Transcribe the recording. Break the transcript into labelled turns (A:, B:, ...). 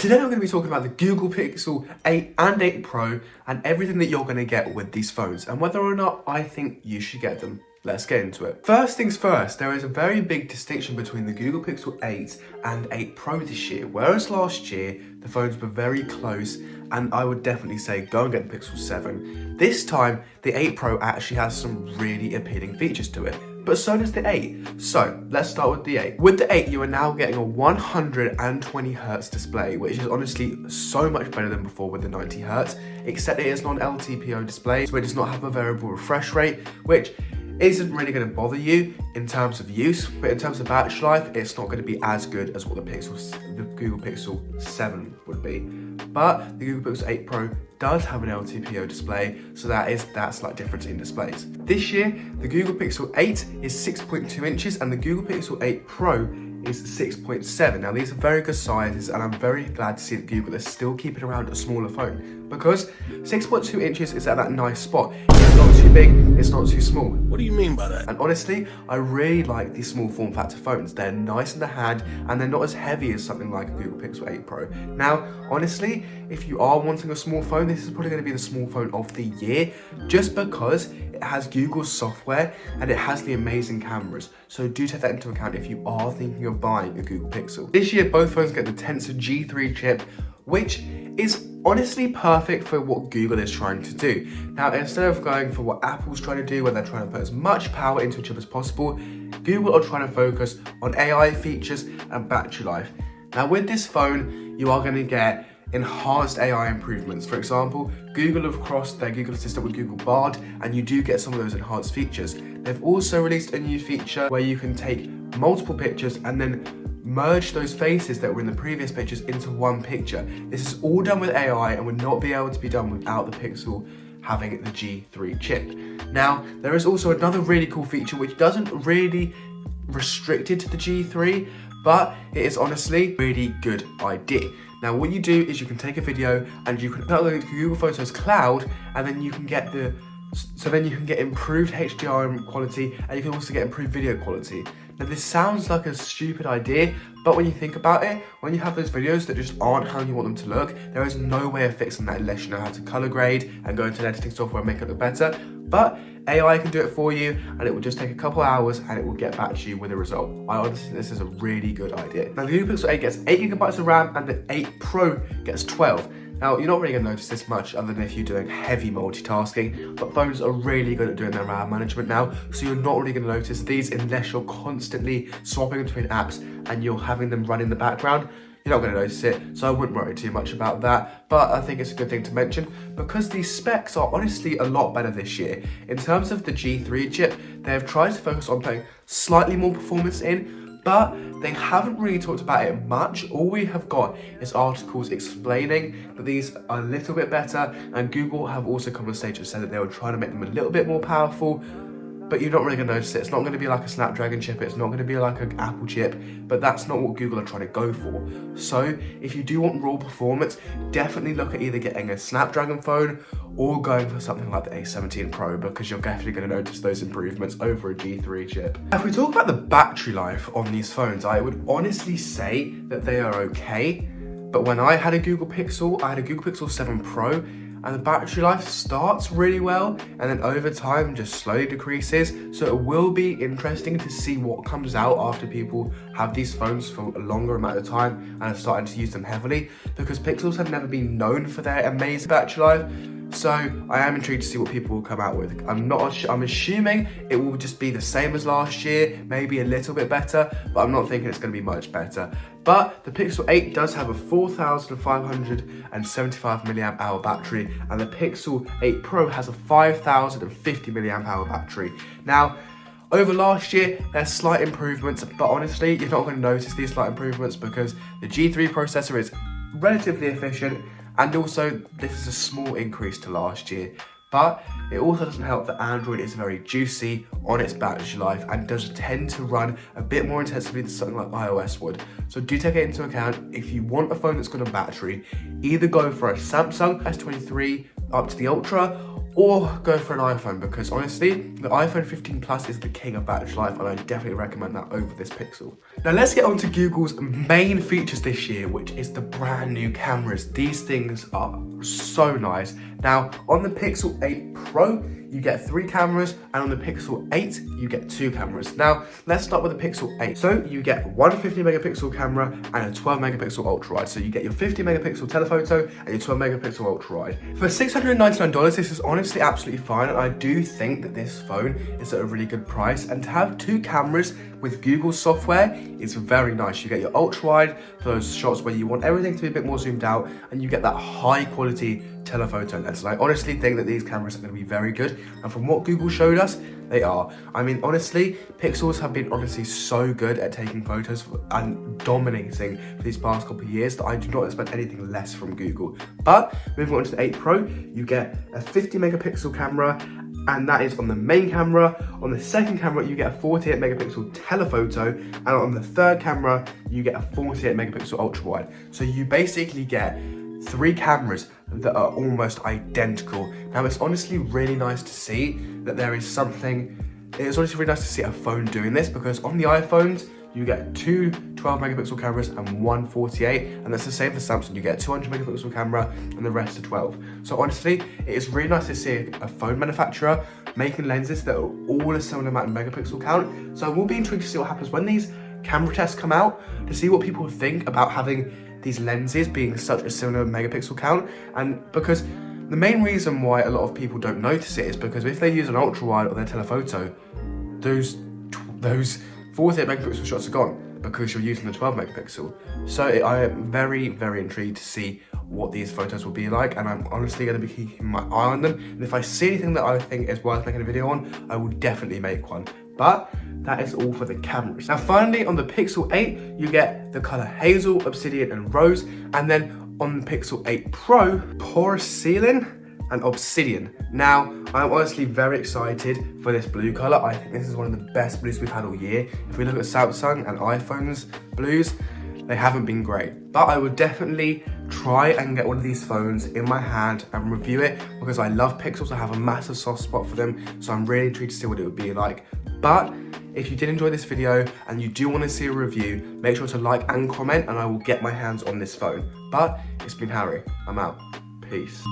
A: Today I'm going to be talking about the Google Pixel 8 and 8 Pro and everything that you're going to get with these phones and whether or not I think you should get them. Let's get into it. First things first, there is a very big distinction between the Google Pixel 8 and 8 Pro this year. Whereas last year, the phones were very close and I would definitely say go and get the Pixel 7. This time, the 8 Pro actually has some really appealing features to it. But so does the 8. So let's start with the 8. With the 8, you are now getting a 120Hz display, which is honestly so much better than before with the 90Hz, except it is not an LTPO display, so it does not have a variable refresh rate, which isn't really going to bother you in terms of use, but in terms of battery life, it's not going to be as good as what the Google Pixel 7 would be. But the Google Pixel 8 Pro does have an LTPO display, so that slight difference in displays. This year, the Google Pixel 8 is 6.2 inches and the Google Pixel 8 Pro is 6.7. Now these are very good sizes and I'm very glad to see that Google is still keeping around a smaller phone because 6.2 inches is at that nice spot. It's not too big, it's not too small.
B: What do you mean by that?
A: And honestly, I really like these small form factor phones. They're nice in the hand and they're not as heavy as something like a Google Pixel 8 Pro. Now, honestly, if you are wanting a small phone, this is probably going to be the small phone of the year just because it has Google's software and it has the amazing cameras. So do take that into account if you are thinking of buying a Google Pixel. This year, both phones get the Tensor G3 chip, which is honestly perfect for what Google is trying to do. Now, instead of going for what Apple's trying to do, where they're trying to put as much power into a chip as possible, Google are trying to focus on AI features and battery life. Now, with this phone, you are going to get enhanced AI improvements. For example, Google have crossed their Google Assistant with Google Bard, and you do get some of those enhanced features. They've also released a new feature where you can take multiple pictures and then merge those faces that were in the previous pictures into one picture. This is all done with AI and would not be able to be done without the Pixel having the G3 chip. Now, there is also another really cool feature which doesn't really restrict it to the G3, but it is honestly a really good idea. Now, what you do is you can take a video and you can upload it to Google Photos Cloud, and then you can get improved HDR quality, and you can also get improved video quality. Now, this sounds like a stupid idea, but when you think about it, when you have those videos that just aren't how you want them to look, there is no way of fixing that unless you know how to color grade and go into editing software and make it look better. But AI can do it for you, and it will just take a couple hours and it will get back to you with a result. I honestly think this is a really good idea. Now, the Google Pixel 8 gets 8GB of RAM and the 8 Pro gets 12. Now, you're not really going to notice this much other than if you're doing heavy multitasking, but phones are really good at doing their RAM management now, so you're not really going to notice these unless you're constantly swapping between apps and you're having them run in the background. You're not going to notice it, so I wouldn't worry too much about that, but I think it's a good thing to mention because these specs are honestly a lot better this year. In terms of the G3 chip, they've tried to focus on putting slightly more performance in, but they haven't really talked about it much. All we have got is articles explaining that these are a little bit better, and Google have also come on stage and said that they were trying to make them a little bit more powerful, but you're not really going to notice it. It's not going to be like a Snapdragon chip, it's not going to be like an Apple chip, but that's not what Google are trying to go for. So if you do want raw performance, definitely look at either getting a Snapdragon phone or going for something like the A17 Pro, because you're definitely going to notice those improvements over a G3 chip. If we talk about the battery life on these phones, I would honestly say that they are okay, but when I had a Google Pixel, I had a Google Pixel 7 Pro, and the battery life starts really well and then over time just slowly decreases. So it will be interesting to see what comes out after people have these phones for a longer amount of time and are starting to use them heavily, because Pixels have never been known for their amazing battery life. So I am intrigued to see what people will come out with. I'm assuming it will just be the same as last year, maybe a little bit better, but I'm not thinking it's going to be much better. But the Pixel 8 does have a 4,575 milliamp hour battery, and the Pixel 8 Pro has a 5,050 milliamp hour battery. Now, over last year, there's slight improvements, but honestly, you're not going to notice these slight improvements because the G3 processor is relatively efficient, and also this is a small increase to last year. But it also doesn't help that Android is very juicy on its battery life and does tend to run a bit more intensively than something like iOS would. So do take it into account. If you want a phone that's got a battery, either go for a Samsung S23 up to the Ultra or go for an iPhone, because honestly, the iPhone 15 Plus is the king of battery life, and I definitely recommend that over this Pixel. Now let's get on to Google's main features this year, which is the brand new cameras. These things are so nice. Now, on the Pixel 8 Pro, you get 3 cameras, and on the Pixel 8, you get 2 cameras. Now, let's start with the Pixel 8. So you get one 50 megapixel camera and a 12 megapixel ultra wide. So you get your 50 megapixel telephoto and your 12 megapixel ultra wide. For $699, this is honestly absolutely fine, and I do think that this phone is at a really good price. And to have 2 cameras with Google software is very nice. You get your ultra wide for those shots where you want everything to be a bit more zoomed out, and you get that high quality telephoto lens. And I honestly think that these cameras are going to be very good, and from what Google showed us, they are. I mean, honestly, Pixels have been honestly so good at taking photos and dominating for these past couple of years that I do not expect anything less from Google. But moving on to the 8 Pro, you get a 50 megapixel camera, and that is on the main camera. On the second camera, you get a 48 megapixel telephoto, and on the third camera, you get a 48 megapixel ultra wide. So you basically get 3 cameras that are almost identical. Now, it's honestly really nice to see that there is something, it's honestly really nice to see a phone doing this, because on the iPhones, you get 2 12 megapixel cameras and 1 48, and that's the same for Samsung. You get a 200 megapixel camera and the rest are 12. So honestly, it is really nice to see a phone manufacturer making lenses that are all a similar amount of megapixel count. So I will be intrigued to see what happens when these camera tests come out, to see what people think about having these lenses being such a similar megapixel count. And because the main reason why a lot of people don't notice it is because if they use an ultra wide or their telephoto, those 48 megapixel shots are gone because you're using the 12 megapixel. So I am very, very intrigued to see what these photos will be like, and I'm honestly going to be keeping my eye on them. And if I see anything that I think is worth making a video on, I will definitely make one. But that is all for the cameras. Now finally, on the Pixel 8, you get the color Hazel, Obsidian, and Rose. And then on the Pixel 8 Pro, Porcelain and Obsidian. Now, I'm honestly very excited for this blue color. I think this is one of the best blues we've had all year. If we look at Samsung and iPhone's blues, they haven't been great. But I would definitely try and get one of these phones in my hand and review it, because I love Pixels. I have a massive soft spot for them, so I'm really intrigued to see what it would be like. But if you did enjoy this video and you do want to see a review, make sure to like and comment, and I will get my hands on this phone. But it's been Harry. I'm out. Peace.